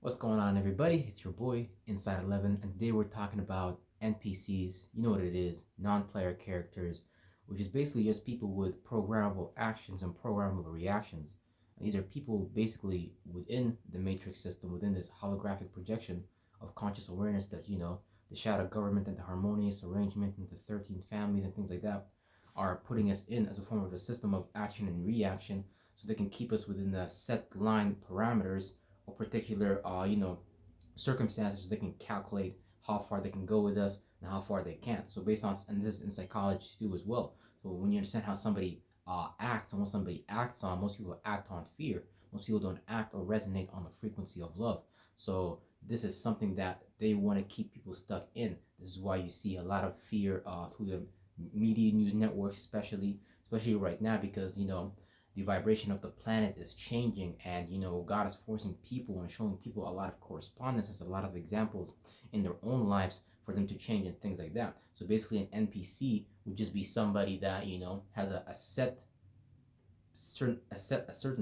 What's going on, everybody? It's your boy, Inside 11, and today we're talking about NPCs. You know what it is, non-player characters, which is basically just people with programmable actions and programmable reactions. These are people basically within the matrix system, within this holographic projection of conscious awareness that, the shadow government and the harmonious arrangement and the 13 families and things like that are putting us in as a form of a system of action and reaction so they can keep us within the set line parameters or particular circumstances so they can calculate how far they can go with us and how far they can't. So based on, and this is in psychology too as well. So when you understand how somebody acts and what somebody acts on, most people act on fear. Most people don't act or resonate on the frequency of love. So this is something that they want to keep people stuck in. This is why you see a lot of fear through the media news networks, especially right now, because the vibration of the planet is changing, and God is forcing people and showing people a lot of correspondences, a lot of examples in their own lives for them to change and things like that. So basically an NPC would just be somebody that has a certain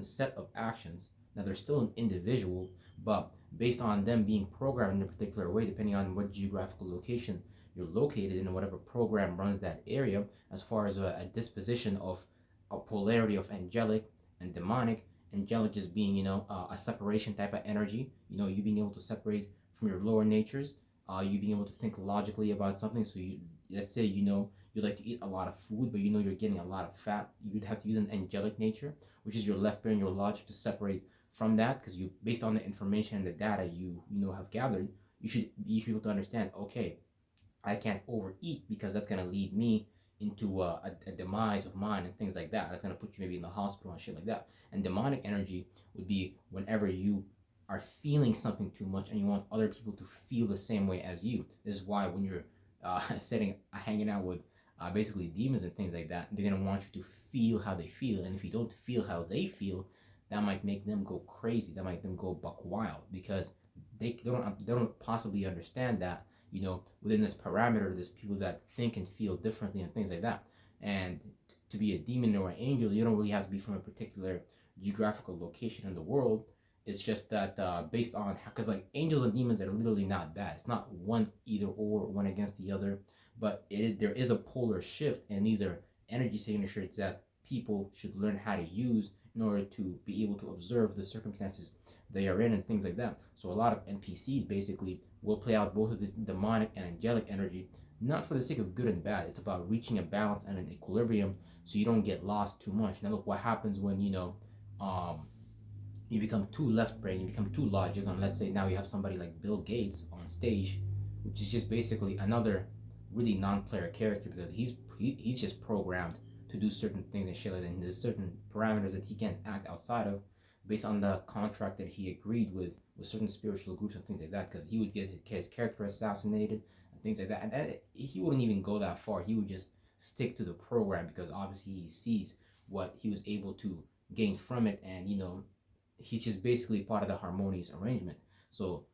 set of actions. Now they're still an individual, but based on them being programmed in a particular way, depending on what geographical location you're located in, whatever program runs that area, as far as a disposition of a polarity of angelic and demonic. Angelic just being a separation type of energy, you being able to separate from your lower natures, you being able to think logically about something. So you, let's say you like to eat a lot of food, but you're getting a lot of fat, you'd have to use an angelic nature, which is your left brain, your logic, to separate from that, because you, based on the information and the data you have gathered, you should be able to understand, okay, I can't overeat because that's gonna lead me into a demise of mine and things like that. That's gonna put you maybe in the hospital and shit like that. And demonic energy would be whenever you are feeling something too much and you want other people to feel the same way as you. This is why when you're hanging out with basically demons and things like that, they're gonna want you to feel how they feel. And if you don't feel how they feel, that might make them go crazy. That might make them go buck wild, because they don't possibly understand that within this parameter, there's people that think and feel differently and things like that. And to be a demon or an angel, you don't really have to be from a particular geographical location in the world. It's just that based on, because like angels and demons are literally not bad. It's not one either or, one against the other, but there is a polar shift, and these are energy signatures that people should learn how to use in order to be able to observe the circumstances they are in and things like that. So a lot of NPCs basically will play out both of this demonic and angelic energy, not for the sake of good and bad. It's about reaching a balance and an equilibrium so you don't get lost too much. Now look what happens when you become too left brain, you become too logical, and let's say now you have somebody like Bill Gates on stage, which is just basically another really non-player character, because he's just programmed to do certain things and shit like that. And there's certain parameters that he can't act outside of, based on the contract that he agreed with certain spiritual groups and things like that. Because he would get his character assassinated and things like that, and he wouldn't even go that far. He would just stick to the program, because obviously he sees what he was able to gain from it, and he's just basically part of the harmonious arrangement. So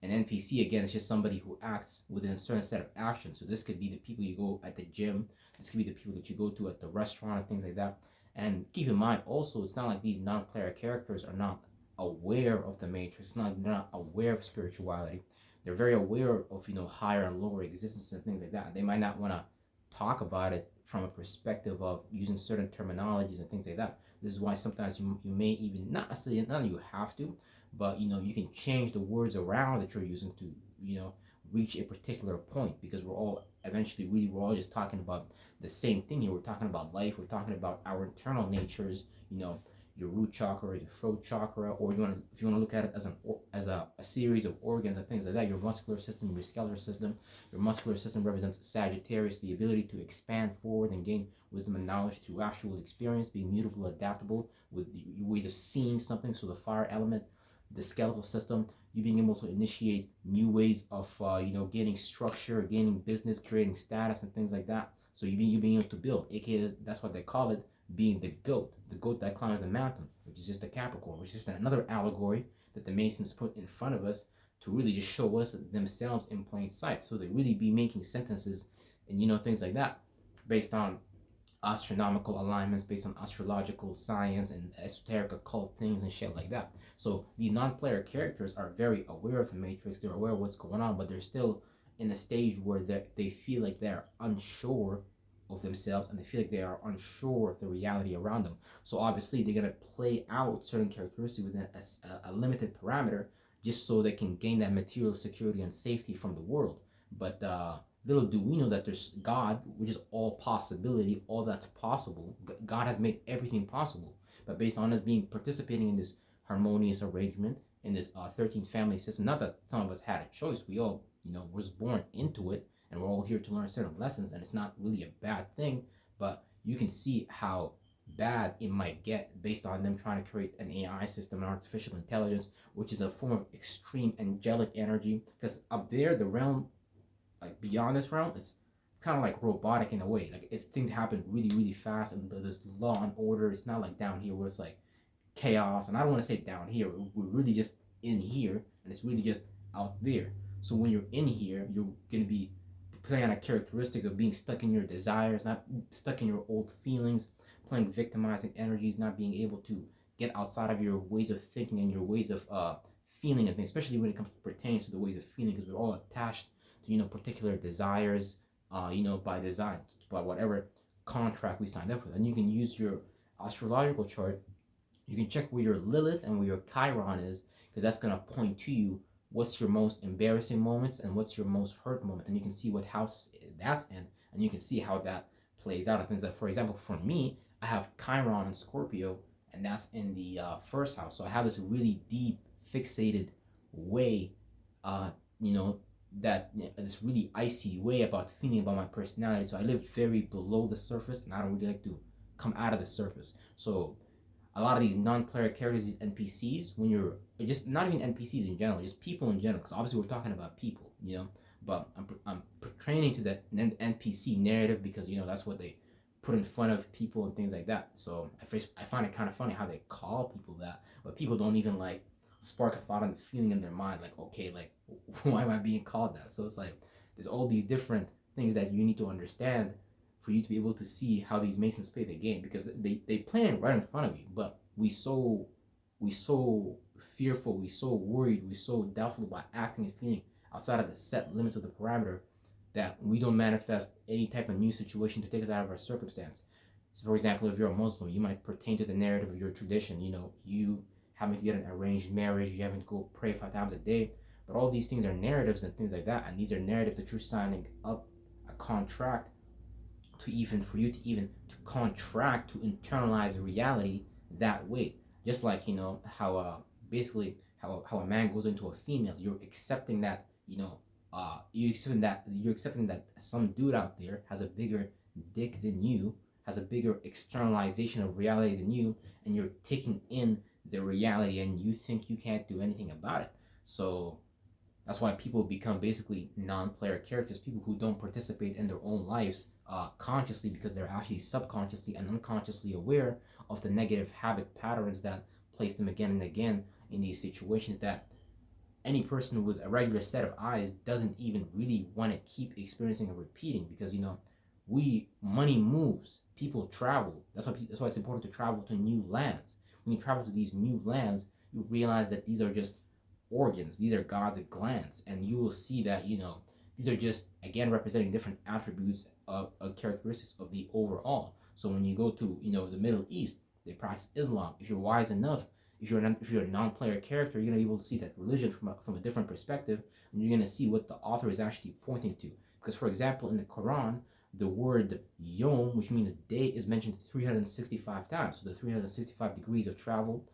an NPC, again, is just somebody who acts within a certain set of actions. So this could be the people you go at the gym. This could be the people that you go to at the restaurant and things like that. And keep in mind also, it's not like these non-player characters are not aware of the matrix. It's not, they're not aware of spirituality. They're very aware of higher and lower existence and things like that. They might not want to talk about it from a perspective of using certain terminologies and things like that. This is why sometimes you may even, not necessarily, not that you have to, but you can change the words around that you're using to reach a particular point, because we're all eventually, really, we're all just talking about the same thing here. We're talking about life. We're talking about our internal natures, your root chakra, your throat chakra, or if you want to look at it as a series of organs and things like that. Your muscular system, your skeletal system. Your muscular system represents Sagittarius, the ability to expand forward and gain wisdom and knowledge through actual experience, being mutable, adaptable with ways of seeing something. So the fire element, the skeletal system, you being able to initiate new ways of gaining structure, gaining business, creating status and things like that. So you being able to build, aka that's what they call it, being the goat that climbs the mountain, which is just a Capricorn, which is just another allegory that the Masons put in front of us to really just show us themselves in plain sight. So they really be making sentences and things like that based on astronomical alignments based on astrological science and esoteric occult things and shit like that. So these non-player characters are very aware of the Matrix. They're aware of what's going on, but they're still in a stage where they feel like they're unsure of themselves and they feel like they are unsure of the reality around them. So obviously they're gonna play out certain characteristics within a limited parameter just so they can gain that material security and safety from the world. But little do we know that there's God, which is all possibility, all that's possible. God has made everything possible. But based on us being participating in this harmonious arrangement, in this 13 family system, not that some of us had a choice, we all, was born into it, and we're all here to learn certain lessons, and it's not really a bad thing, but you can see how bad it might get based on them trying to create an AI system, an artificial intelligence, which is a form of extreme angelic energy. Because up there, the realm, like beyond this realm, it's kind of like robotic in a way. Like things happen really, really fast, and there's law and order. It's not like down here where it's like chaos. And I don't want to say down here. We're really just in here, and it's really just out there. So when you're in here, you're gonna be playing on a characteristics of being stuck in your desires, not stuck in your old feelings, playing victimizing energies, not being able to get outside of your ways of thinking and your ways of feeling and things, especially when it comes to pertains to the ways of feeling, because we're all attached to particular desires, by design, by whatever contract we signed up with. And you can use your astrological chart. You can check where your Lilith and where your Chiron is, because that's going to point to you what's your most embarrassing moments and what's your most hurt moment. And you can see what house that's in, and you can see how that plays out. And things like, for example, for me, I have Chiron and Scorpio, and that's in the first house. So I have this really deep, fixated way, that this really icy way about feeling about my personality. So I live very below the surface, and I don't really like to come out of the surface. So a lot of these non-player characters, these NPCs, when you're just not even NPCs in general, just people in general, because obviously we're talking about people, but I'm portraying to the NPC narrative because that's what they put in front of people and things like that. So I find it kind of funny how they call people that, but people don't even like spark a thought and feeling in their mind, like, okay, like, why am I being called that? So it's like there's all these different things that you need to understand for you to be able to see how these Masons play the game, because they play it right in front of you, but we so fearful, we so worried, we so doubtful about acting and feeling outside of the set limits of the parameter that we don't manifest any type of new situation to take us out of our circumstance. So for example, if you're a Muslim, you might pertain to the narrative of your tradition, you having to get an arranged marriage, you having to go pray 5 times a day. But all these things are narratives and things like that, and these are narratives that you're signing up a contract for you to contract to internalize reality that way. Just like how basically how a man goes into a female, you're accepting that you're accepting that some dude out there has a bigger dick than you, has a bigger externalization of reality than you, and you're taking in the reality and you think you can't do anything about it. So that's why people become basically non-player characters, people who don't participate in their own lives consciously, because they're actually subconsciously and unconsciously aware of the negative habit patterns that place them again and again in these situations that any person with a regular set of eyes doesn't even really want to keep experiencing and repeating, because money moves, people travel. That's why it's important to travel to new lands. When you travel to these new lands, you realize that these are just organs, these are God's glands, and you will see that these are just again representing different attributes of characteristics of the overall. So when you go to the Middle East, they practice Islam. If you're wise enough, if you're a non-player character, you're gonna be able to see that religion from a different perspective, and you're gonna see what the author is actually pointing to. Because for example, in the Quran, the word yom, which means day, is mentioned 365 times. So the 365 degrees of travel.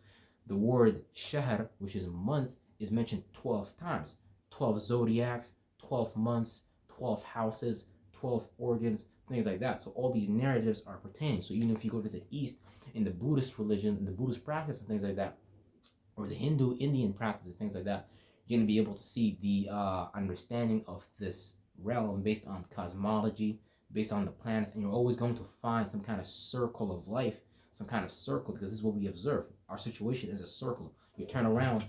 The word shahr, which is a month, is mentioned 12 times. 12 zodiacs, 12 months, 12 houses, 12 organs, things like that. So all these narratives are pertaining. So even if you go to the East, in the Buddhist religion, in the Buddhist practice and things like that, or the Hindu Indian practice and things like that, you're going to be able to see the understanding of this realm based on cosmology, based on the planets, and you're always going to find some kind of circle of life, some kind of circle, because this is what we observe. Our situation is a circle. You turn around,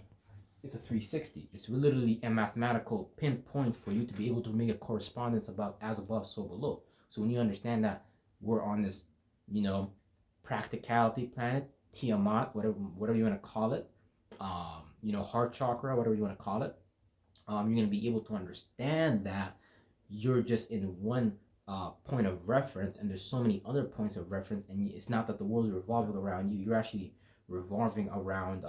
it's a 360. It's literally a mathematical pinpoint for you to be able to make a correspondence about as above, so below. So when you understand that we're on this you know, practicality planet, Tiamat, whatever you want to call it, heart chakra, whatever you want to call it. You're going to be able to understand that you're just in one point of reference, and there's so many other points of reference, and it's not that the world is revolving around you. You're actually revolving around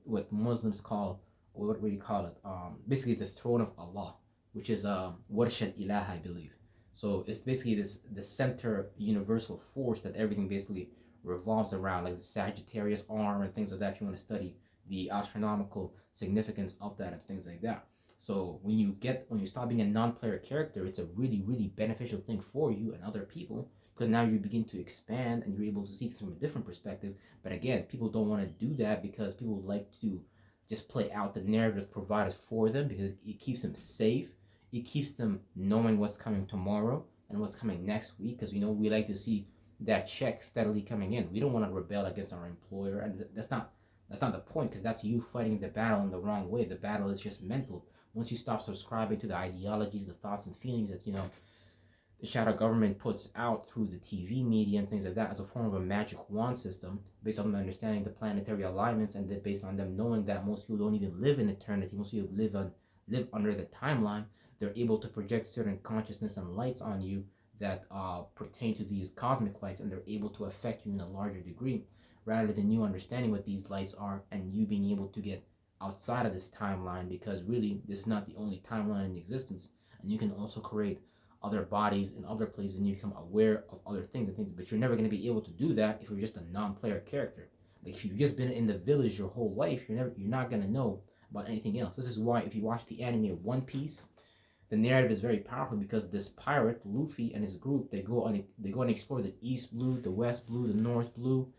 what Muslims call, what do you call it? Basically the throne of Allah, which is Warsh al-Ilah, I believe. So it's basically the center universal force that everything basically revolves around, like the Sagittarius arm and things like that. If you want to study the astronomical significance of that and things like that. So when you stop being a non-player character, it's a really, really beneficial thing for you and other people, because now you begin to expand and you're able to see things from a different perspective. But again, people don't want to do that because people like to just play out the narrative that's provided for them, because it keeps them safe. It keeps them knowing what's coming tomorrow and what's coming next week, because we like to see that check steadily coming in. We don't want to rebel against our employer, and that's not the point, because that's you fighting the battle in the wrong way. The battle is just mental. Once you stop subscribing to the ideologies, the thoughts and feelings that the shadow government puts out through the TV media and things like that, as a form of a magic wand system, based on them understanding the planetary alignments, and based on them knowing that most people don't even live in eternity, most people live under the timeline, they're able to project certain consciousness and lights on you that pertain to these cosmic lights, and they're able to affect you in a larger degree, rather than you understanding what these lights are and you being able to get outside of this timeline, because really this is not the only timeline in existence, and you can also create other bodies in other places, and you become aware of other things and things. But you're never going to be able to do that if you're just a non-player character. Like if you've just been in the village your whole life, you're not going to know about anything else. This is why if you watch the anime of One Piece, the narrative is very powerful, because this pirate Luffy and his group, they go and explore the East Blue, the West Blue, the North Blue,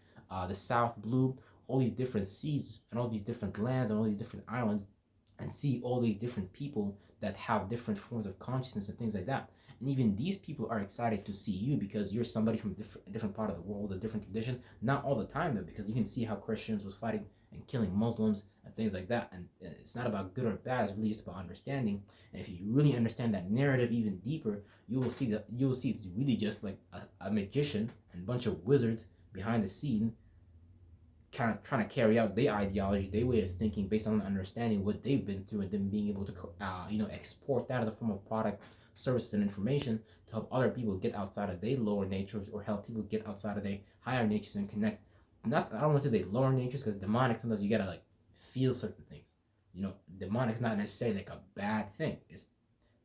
the South Blue, all these different seas and all these different lands and all these different islands, and see all these different people that have different forms of consciousness and things like that. And even these people are excited to see you, because you're somebody from a different part of the world, a different tradition. Not all the time though, because you can see how Christians was fighting and killing Muslims and things like that. And it's not about good or bad, it's really just about understanding. And if you really understand that narrative even deeper, you'll see it's really just like a magician and a bunch of wizards behind the scene, kind of trying to carry out their ideology, their way of thinking, based on understanding what they've been through, and then being able to export that as a form of product, services, and information to help other people get outside of their lower natures, or help people get outside of their higher natures and connect. Not, I don't want to say they lower natures, because demonic, sometimes you gotta like feel certain things. Demonic is not necessarily like a bad thing. It's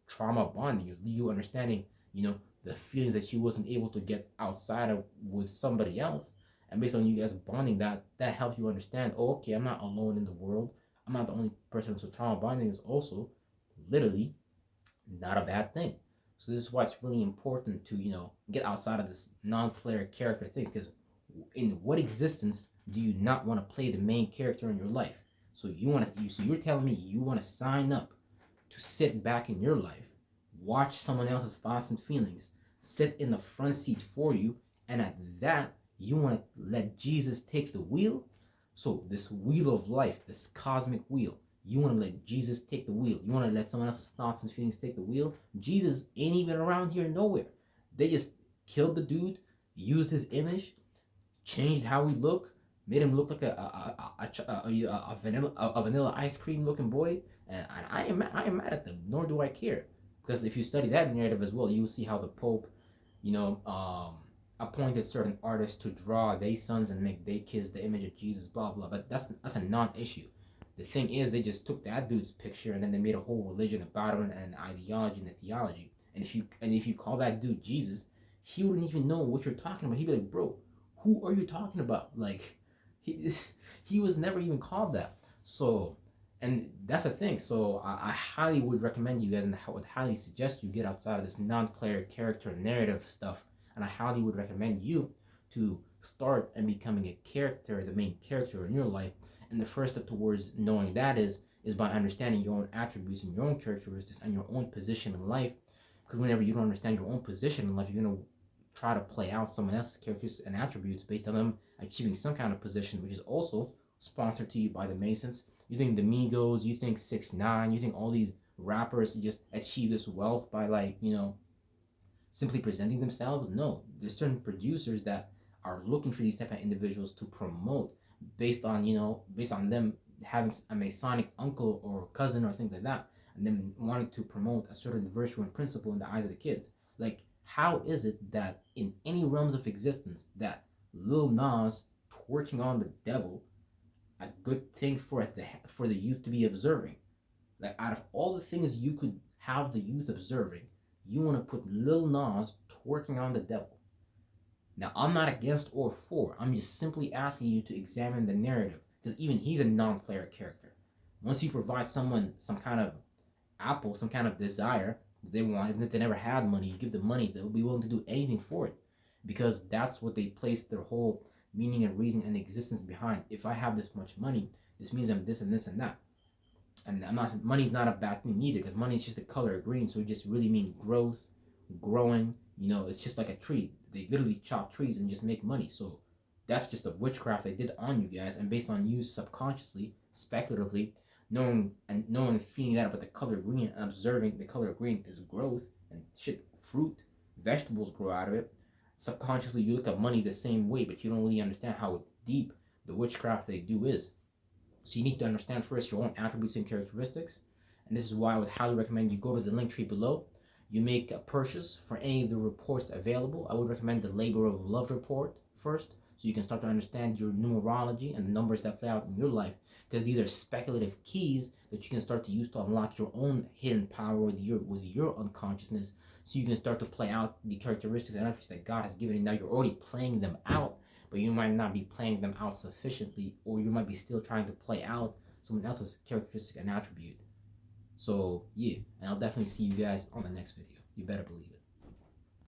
trauma bonding. Is you understanding the feelings that you wasn't able to get outside of with somebody else, and based on you guys bonding, that helps you understand, oh, okay, I'm not alone in the world. I'm not the only person. So trauma bonding is also literally not a bad thing. So this is why it's really important to get outside of this non-player character thing, because in what existence do you not want to play the main character in your life? So you're telling me you want to sign up to sit back in your life, watch someone else's thoughts and feelings, sit in the front seat for you, and at that you want to let Jesus take the wheel? So this wheel of life, this cosmic wheel, you want to let Jesus take the wheel. You want to let someone else's thoughts and feelings take the wheel? Jesus ain't even around here nowhere. They just killed the dude, used his image, changed how we look, made him look like a vanilla ice cream looking boy, and I am mad at them. Nor do I care, because if you study that narrative as well, you'll see how the Pope, appointed certain artists to draw their sons and make their kids the image of Jesus, blah blah. But that's a non-issue. The thing is, they just took that dude's picture and then they made a whole religion about him, and an ideology and a theology. And if you call that dude Jesus, he wouldn't even know what you're talking about. He'd be like, bro, who are you talking about? Like, he was never even called that. So, and that's the thing. So I highly would recommend you guys, and I would highly suggest you get outside of this non-player character narrative stuff. And I highly would recommend you to start and becoming a character, the main character in your life. And the first step towards knowing that is by understanding your own attributes and your own characteristics and your own position in life. Because whenever you don't understand your own position in life, you're going to try to play out someone else's characteristics and attributes based on them achieving some kind of position, which is also sponsored to you by the Masons. You think the Migos, you think 6ix9ine, you think all these rappers just achieve this wealth by simply presenting themselves. No, there's certain producers that are looking for these type of individuals to promote based on, based on them having a Masonic uncle or cousin or things like that, and then wanting to promote a certain virtue and principle in the eyes of the kids. Like, how is it that in any realms of existence that Lil Nas twerking on the devil a good thing for the youth to be observing? Like, out of all the things you could have the youth observing, you want to put Lil Nas twerking on the devil. Now, I'm not against or for. I'm just simply asking you to examine the narrative, because even he's a non-player character. Once you provide someone some kind of apple, some kind of desire that they want, even if they never had money, you give them money, they'll be willing to do anything for it, because that's what they place their whole meaning and reason and existence behind. If I have this much money, this means I'm this and this and that. And I'm not, money's not a bad thing either, because money is just the color green, so it just really means growth, growing. It's just like a tree. They literally chop trees and just make money. So that's just the witchcraft they did on you guys, and based on you subconsciously, speculatively, knowing, feeding that up with the color green and observing the color green is growth and shit, fruit, vegetables grow out of it. Subconsciously, you look at money the same way, but you don't really understand how deep the witchcraft they do is. So you need to understand first your own attributes and characteristics. And this is why I would highly recommend you go to the link tree below. You make a purchase for any of the reports available. I would recommend the Labor of Love report first, so you can start to understand your numerology and the numbers that play out in your life, because these are speculative keys that you can start to use to unlock your own hidden power with your unconsciousness, so you can start to play out the characteristics and attributes that God has given you. Now you're already playing them out, but you might not be playing them out sufficiently, or you might be still trying to play out someone else's characteristic and attribute. So yeah, and I'll definitely see you guys on the next video. You better believe it.